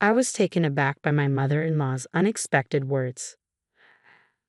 I was taken aback by my mother-in-law's unexpected words.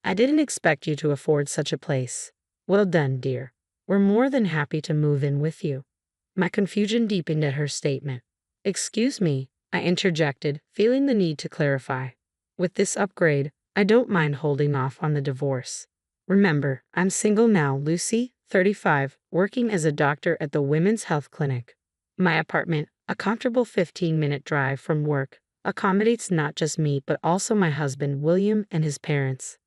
"I didn't expect you to afford such a place." "Well done, dear. We're more than happy to move in with you." My confusion deepened at her statement. "Excuse me," I interjected, feeling the need to clarify. "With this upgrade, I don't mind holding off on the divorce. Remember, I'm single now, Lucy, 35, working as a doctor at the Women's Health Clinic. My apartment, a comfortable 15-minute drive from work, accommodates not just me but also my husband, William, and his parents.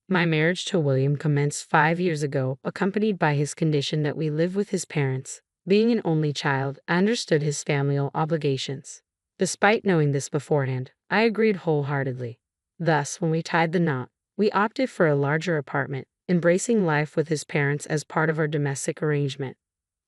My marriage to William commenced 5 years ago, accompanied by his condition that we live with his parents. Being an only child, I understood his familial obligations. Despite knowing this beforehand, I agreed wholeheartedly. Thus, when we tied the knot, we opted for a larger apartment, embracing life with his parents as part of our domestic arrangement.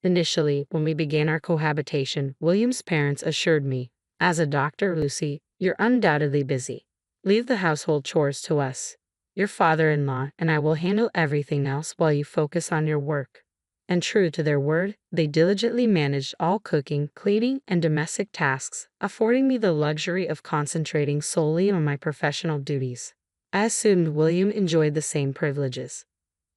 Initially, when we began our cohabitation, William's parents assured me, "As a doctor, Lucy, you're undoubtedly busy. Leave the household chores to us. Your father-in-law and I will handle everything else while you focus on your work." And true to their word, they diligently managed all cooking, cleaning, and domestic tasks, affording me the luxury of concentrating solely on my professional duties. I assumed William enjoyed the same privileges.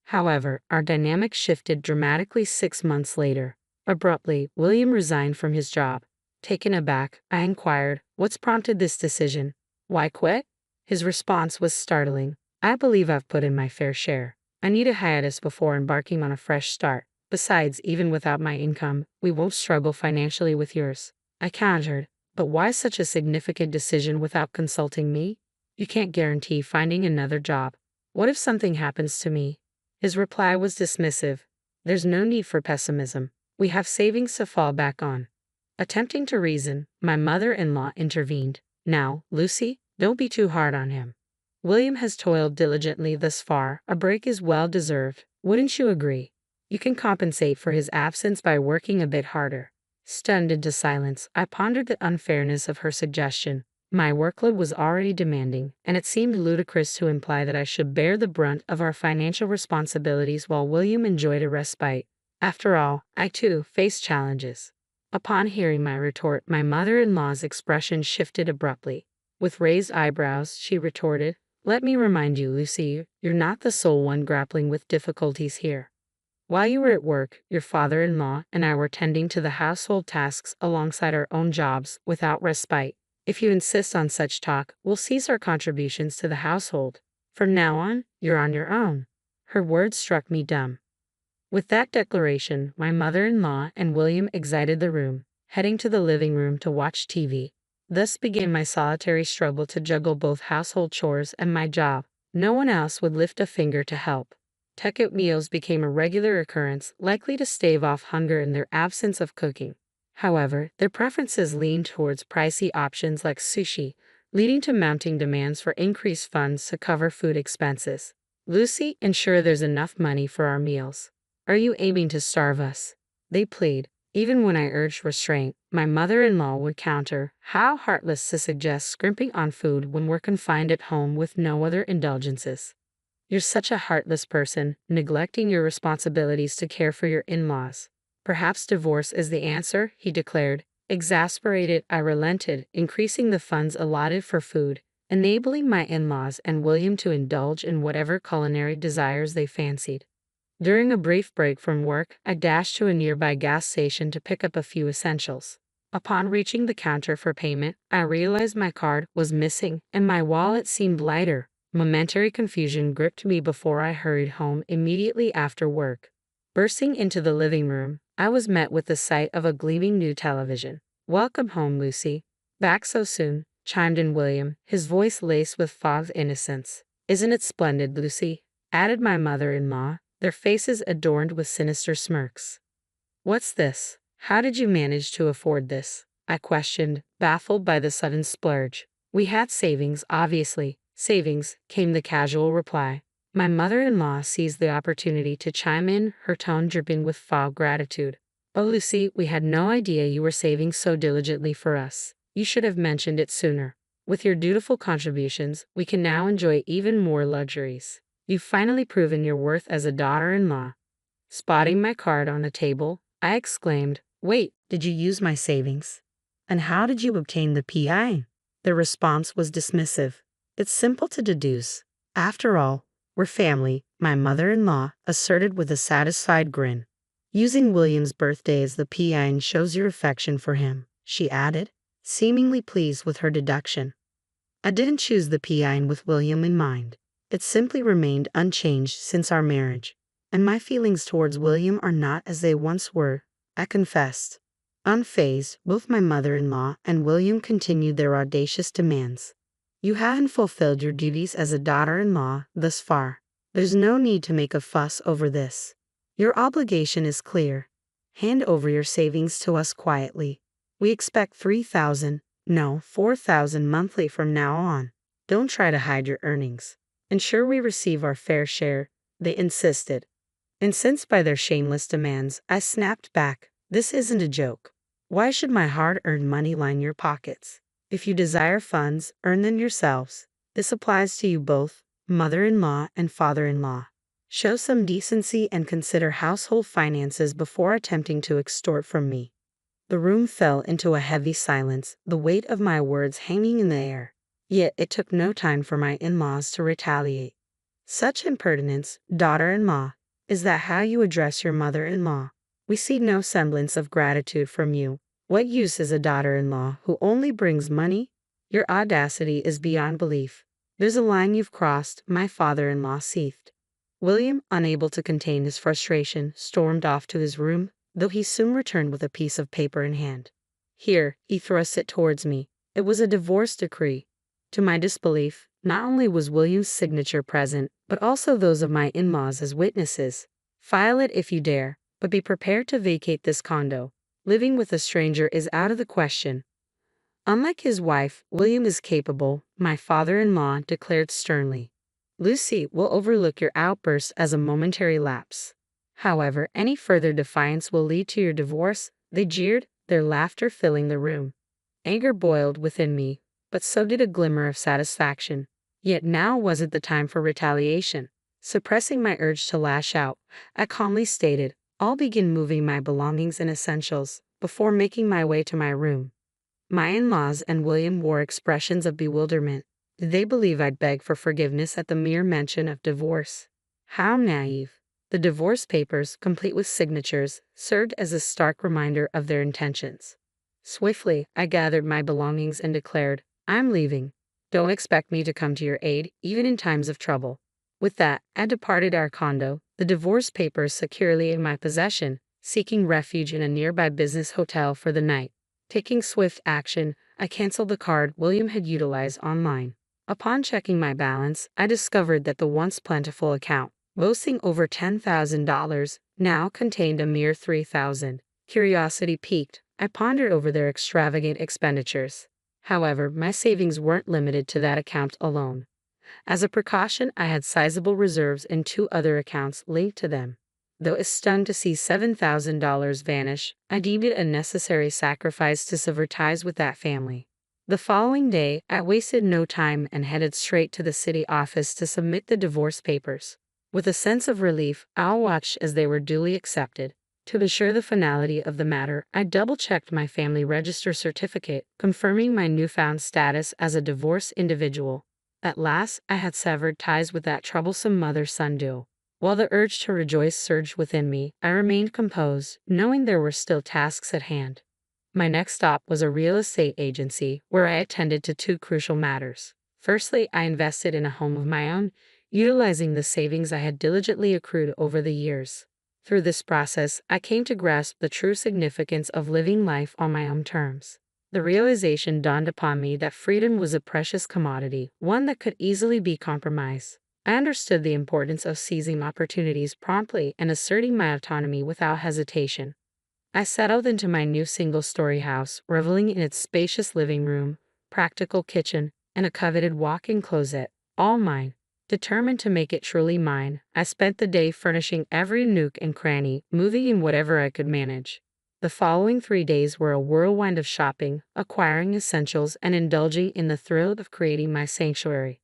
However, our dynamic shifted dramatically 6 months later. Abruptly, William resigned from his job. Taken aback, I inquired, "What's prompted this decision? Why quit?" His response was startling. "I believe I've put in my fair share. I need a hiatus before embarking on a fresh start. Besides, even without my income, we won't struggle financially with yours." I countered, "But why such a significant decision without consulting me? You can't guarantee finding another job. What if something happens to me?" His reply was dismissive. "There's no need for pessimism. We have savings to fall back on." Attempting to reason, my mother-in-law intervened. "Now, Lucy, don't be too hard on him. William has toiled diligently thus far. A break is well deserved. Wouldn't you agree? You can compensate for his absence by working a bit harder." Stunned into silence, I pondered the unfairness of her suggestion. My workload was already demanding, and it seemed ludicrous to imply that I should bear the brunt of our financial responsibilities while William enjoyed a respite. After all, I too faced challenges. Upon hearing my retort, my mother-in-law's expression shifted abruptly. With raised eyebrows, she retorted, "Let me remind you, Lucy, you're not the sole one grappling with difficulties here. While you were at work, your father-in-law and I were tending to the household tasks alongside our own jobs without respite. If you insist on such talk, we'll cease our contributions to the household. From now on, you're on your own." Her words struck me dumb. With that declaration, my mother-in-law and William exited the room, heading to the living room to watch TV. Thus began my solitary struggle to juggle both household chores and my job. No one else would lift a finger to help. Takeout meals became a regular occurrence, likely to stave off hunger in their absence of cooking. However, their preferences leaned towards pricey options like sushi, leading to mounting demands for increased funds to cover food expenses. "Lucy, ensure there's enough money for our meals. Are you aiming to starve us?" they plead. Even when I urged restraint, my mother-in-law would counter, "How heartless to suggest scrimping on food when we're confined at home with no other indulgences. You're such a heartless person, neglecting your responsibilities to care for your in-laws." "Perhaps divorce is the answer," he declared. Exasperated, I relented, increasing the funds allotted for food, enabling my in-laws and William to indulge in whatever culinary desires they fancied. During a brief break from work, I dashed to a nearby gas station to pick up a few essentials. Upon reaching the counter for payment, I realized my card was missing and my wallet seemed lighter. Momentary confusion gripped me before I hurried home immediately after work. Bursting into the living room, I was met with the sight of a gleaming new television. "Welcome home, Lucy." "Back so soon," chimed in William, his voice laced with fond innocence. "Isn't it splendid, Lucy?" added my mother-in-law, their faces adorned with sinister smirks. "What's this? How did you manage to afford this?" I questioned, baffled by the sudden splurge. "We had savings, obviously." "Savings," came the casual reply. My mother-in-law seized the opportunity to chime in, her tone dripping with fond gratitude. "Oh, Lucy, we had no idea you were saving so diligently for us. You should have mentioned it sooner. With your dutiful contributions, we can now enjoy even more luxuries. You've finally proven your worth as a daughter-in-law." Spotting my card on the table, I exclaimed, "Wait, did you use my savings? And how did you obtain the PI?" Their response was dismissive. It's simple to deduce. After all, we're family, my mother-in-law asserted with a satisfied grin. Using William's birthday as the PIN shows your affection for him, she added, seemingly pleased with her deduction. I didn't choose the PIN with William in mind. It simply remained unchanged since our marriage, and my feelings towards William are not as they once were, I confessed. Unfazed, both my mother-in-law and William continued their audacious demands. You haven't fulfilled your duties as a daughter-in-law thus far. There's no need to make a fuss over this. Your obligation is clear. Hand over your savings to us quietly. We expect $3,000, no, $4,000 monthly from now on. Don't try to hide your earnings. Ensure we receive our fair share, they insisted. Incensed by their shameless demands, I snapped back. This isn't a joke. Why should my hard-earned money line your pockets? If you desire funds, earn them yourselves. This applies to you both, mother-in-law and father-in-law. Show some decency and consider household finances before attempting to extort from me. The room fell into a heavy silence, the weight of my words hanging in the air. Yet it took no time for my in-laws to retaliate. Such impertinence, daughter-in-law. Is that how you address your mother-in-law? We see no semblance of gratitude from you. What use is a daughter-in-law who only brings money? Your audacity is beyond belief. There's a line you've crossed, my father-in-law seethed. William, unable to contain his frustration, stormed off to his room, though he soon returned with a piece of paper in hand. Here, he thrust it towards me. It was a divorce decree. To my disbelief, not only was William's signature present, but also those of my in-laws as witnesses. File it if you dare, but be prepared to vacate this condo. Living with a stranger is out of the question. Unlike his wife, William is capable, my father-in-law declared sternly. Lucy will overlook your outburst as a momentary lapse. However, any further defiance will lead to your divorce, they jeered, their laughter filling the room. Anger boiled within me, but so did a glimmer of satisfaction. Yet now wasn't the time for retaliation. Suppressing my urge to lash out, I calmly stated, I'll begin moving my belongings and essentials before making my way to my room. My in-laws and William wore expressions of bewilderment. Did they believe I'd beg for forgiveness at the mere mention of divorce? How naive. The divorce papers, complete with signatures, served as a stark reminder of their intentions. Swiftly, I gathered my belongings and declared, I'm leaving. Don't expect me to come to your aid, even in times of trouble. With that, I departed our condo, the divorce papers securely in my possession, seeking refuge in a nearby business hotel for the night. Taking swift action, I canceled the card William had utilized online. Upon checking my balance, I discovered that the once plentiful account, boasting over $10,000, now contained a mere $3,000. Curiosity piqued, I pondered over their extravagant expenditures. However, my savings weren't limited to that account alone. As a precaution, I had sizable reserves in 2 other accounts linked to them. Though stunned to see $7,000 vanish, I deemed it a necessary sacrifice to sever ties with that family. The following day, I wasted no time and headed straight to the city office to submit the divorce papers. With a sense of relief, I watched as they were duly accepted. To assure the finality of the matter, I double-checked my family register certificate, confirming my newfound status as a divorced individual. At last, I had severed ties with that troublesome mother-son duo. While the urge to rejoice surged within me, I remained composed, knowing there were still tasks at hand. My next stop was a real estate agency, where I attended to 2 crucial matters. Firstly, I invested in a home of my own, utilizing the savings I had diligently accrued over the years. Through this process, I came to grasp the true significance of living life on my own terms. The realization dawned upon me that freedom was a precious commodity, one that could easily be compromised. I understood the importance of seizing opportunities promptly and asserting my autonomy without hesitation. I settled into my new single-story house, reveling in its spacious living room, practical kitchen, and a coveted walk-in closet, all mine. Determined to make it truly mine, I spent the day furnishing every nook and cranny, moving in whatever I could manage. The following 3 days were a whirlwind of shopping, acquiring essentials, and indulging in the thrill of creating my sanctuary.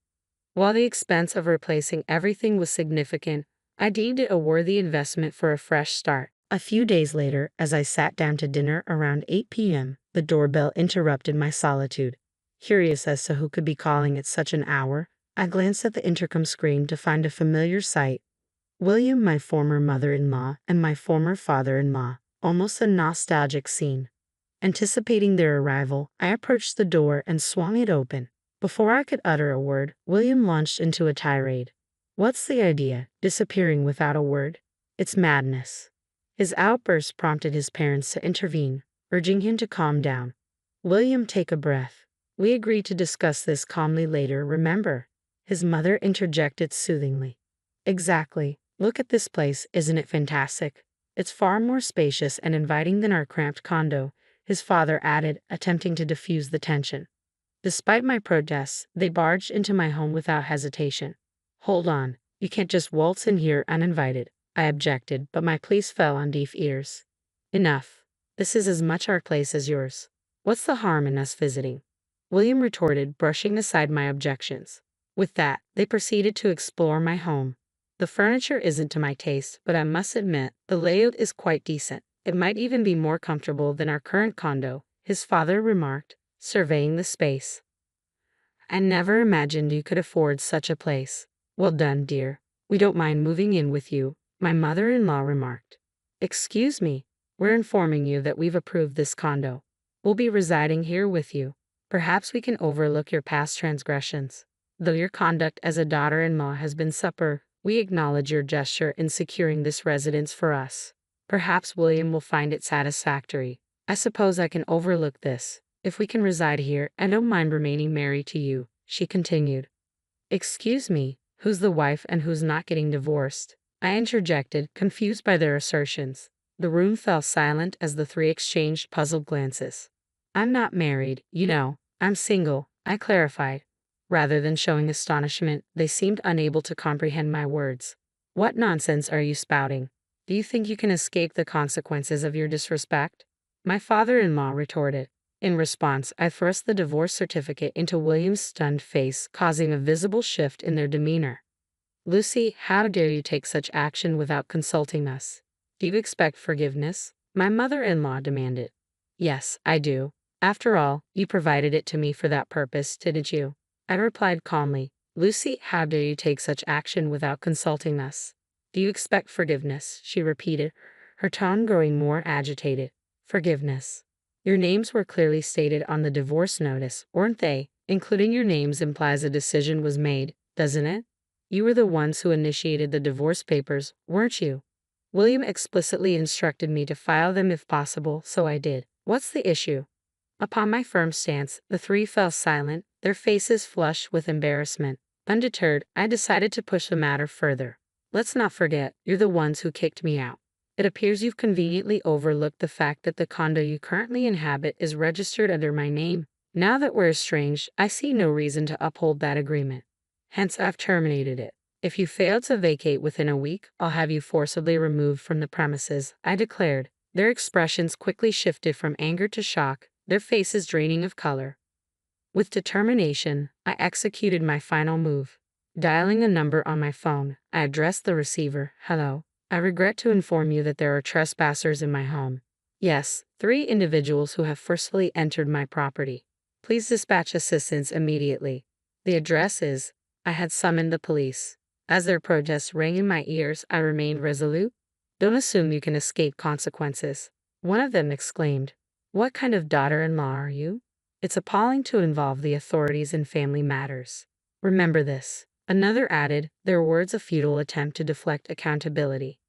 While the expense of replacing everything was significant, I deemed it a worthy investment for a fresh start. A few days later, as I sat down to dinner around 8 p.m., the doorbell interrupted my solitude. Curious as to who could be calling at such an hour, I glanced at the intercom screen to find a familiar sight. William, my former mother-in-law, and my former father-in-law. Almost a nostalgic scene. Anticipating their arrival, I approached the door and swung it open. Before I could utter a word, William launched into a tirade. What's the idea? Disappearing without a word? It's madness. His outburst prompted his parents to intervene, urging him to calm down. William, take a breath. We agreed to discuss this calmly later, remember? His mother interjected soothingly. Exactly. Look at this place, isn't it fantastic? It's far more spacious and inviting than our cramped condo, his father added, attempting to diffuse the tension. Despite my protests, they barged into my home without hesitation. Hold on, you can't just waltz in here uninvited, I objected, but my pleas fell on deaf ears. Enough. This is as much our place as yours. What's the harm in us visiting? William retorted, brushing aside my objections. With that, they proceeded to explore my home. The furniture isn't to my taste, but I must admit, the layout is quite decent. It might even be more comfortable than our current condo, his father remarked, surveying the space. I never imagined you could afford such a place. Well done, dear. We don't mind moving in with you, my mother-in-law remarked. Excuse me, we're informing you that we've approved this condo. We'll be residing here with you. Perhaps we can overlook your past transgressions. Though your conduct as a daughter-in-law has been superb, we acknowledge your gesture in securing this residence for us. Perhaps William will find it satisfactory. I suppose I can overlook this. If we can reside here, I don't mind remaining married to you, she continued. Excuse me, who's the wife and who's not getting divorced? I interjected, confused by their assertions. The room fell silent as the three exchanged puzzled glances. I'm not married, you know. I'm single, I clarified. Rather than showing astonishment, they seemed unable to comprehend my words. What nonsense are you spouting? Do you think you can escape the consequences of your disrespect? My father-in-law retorted. In response, I thrust the divorce certificate into William's stunned face, causing a visible shift in their demeanor. Lucy, how dare you take such action without consulting us? Do you expect forgiveness? My mother-in-law demanded. Yes, I do. After all, you provided it to me for that purpose, didn't you? I replied calmly. Lucy, how dare you take such action without consulting us? Do you expect forgiveness? She repeated, her tone growing more agitated. Forgiveness. Your names were clearly stated on the divorce notice, weren't they? Including your names implies a decision was made, doesn't it? You were the ones who initiated the divorce papers, weren't you? William explicitly instructed me to file them if possible, so I did. What's the issue? Upon my firm stance, the three fell silent, their faces flushed with embarrassment. Undeterred, I decided to push the matter further. Let's not forget, you're the ones who kicked me out. It appears you've conveniently overlooked the fact that the condo you currently inhabit is registered under my name. Now that we're estranged, I see no reason to uphold that agreement. Hence, I've terminated it. If you fail to vacate within a week, I'll have you forcibly removed from the premises, I declared. Their expressions quickly shifted from anger to shock, their faces draining of color. With determination, I executed my final move. Dialing a number on my phone, I addressed the receiver. Hello. I regret to inform you that there are trespassers in my home. Yes, 3 individuals who have forcefully entered my property. Please dispatch assistance immediately. The address is. I had summoned the police. As their protests rang in my ears, I remained resolute. Don't assume you can escape consequences. One of them exclaimed. What kind of daughter-in-law are you? It's appalling to involve the authorities in family matters. Remember this. Another added, their words a futile attempt to deflect accountability.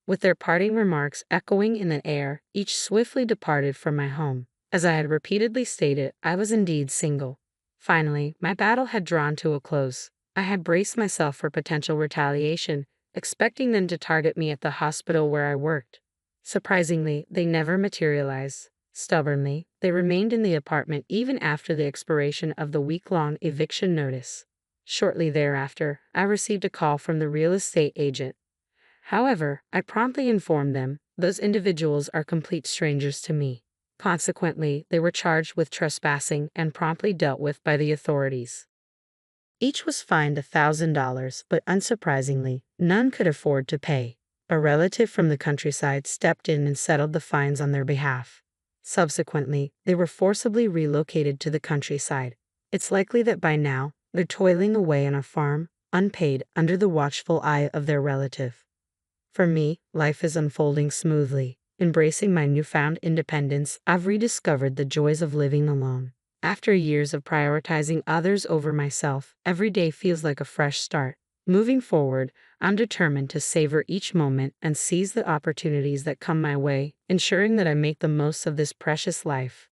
With their parting remarks echoing in the air, each swiftly departed from my home. As I had repeatedly stated, I was indeed single. Finally, my battle had drawn to a close. I had braced myself for potential retaliation, expecting them to target me at the hospital where I worked. Surprisingly, they never materialized. Stubbornly, they remained in the apartment even after the expiration of the week-long eviction notice. Shortly thereafter, I received a call from the real estate agent. However, I promptly informed them, those individuals are complete strangers to me. Consequently, they were charged with trespassing and promptly dealt with by the authorities. Each was fined $1,000, but unsurprisingly, none could afford to pay. A relative from the countryside stepped in and settled the fines on their behalf. Subsequently, they were forcibly relocated to the countryside. It's likely that by now, they're toiling away on a farm, unpaid, under the watchful eye of their relative. For me, life is unfolding smoothly. Embracing my newfound independence, I've rediscovered the joys of living alone. After years of prioritizing others over myself, every day feels like a fresh start. Moving forward, I'm determined to savor each moment and seize the opportunities that come my way, ensuring that I make the most of this precious life.